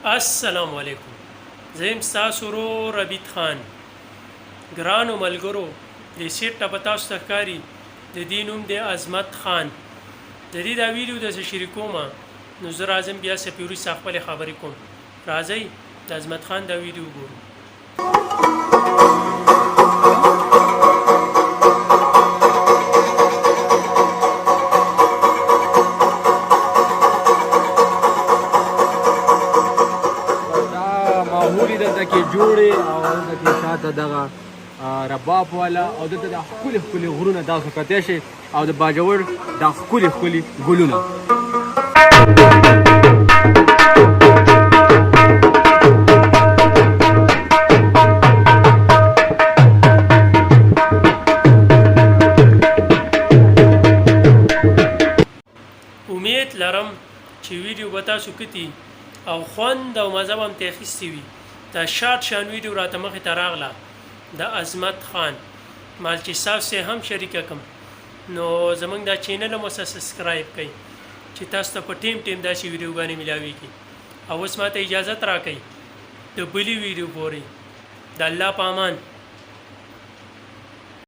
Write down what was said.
السلام علیکم. زه یم ستاسو ورور ربیټ خان. ګرانو ملګرو، د سیټ ته به تاسو ته ښکاري د دې نوم دی عظمت خان. د دې دا ویډیو داسې شریکوم نو زه راځم بیا سپیوري سره خپلې خبرې کوم. راځئ د عظمت خان دا ویډیو وګورو. ماحول دلته کې جوړې او دلته کې شاته دغه رباب والا او دلته د ښکلي ښکلي غرونه تاسو کتلی شئ او د باجوړ دا ښکلي ښکلي ګلونه. امید لرم چې ویډیو به تاسو کتي او خوند او مزه به هم ترې اخیستې وي. دا شارټ شان ویډیو راته مخې ته راغله د عظمت خان. مال چې ستاسو هم شریکه کړم نو زموږ دا چینل هم ورسره سبسکرایب کړئ چې تاسو ته په ټیم داسې ویډیوګانې میلاویږي. او اوس ماته اجازت راکئ د بلې ویډیو پورې. د الله په امان.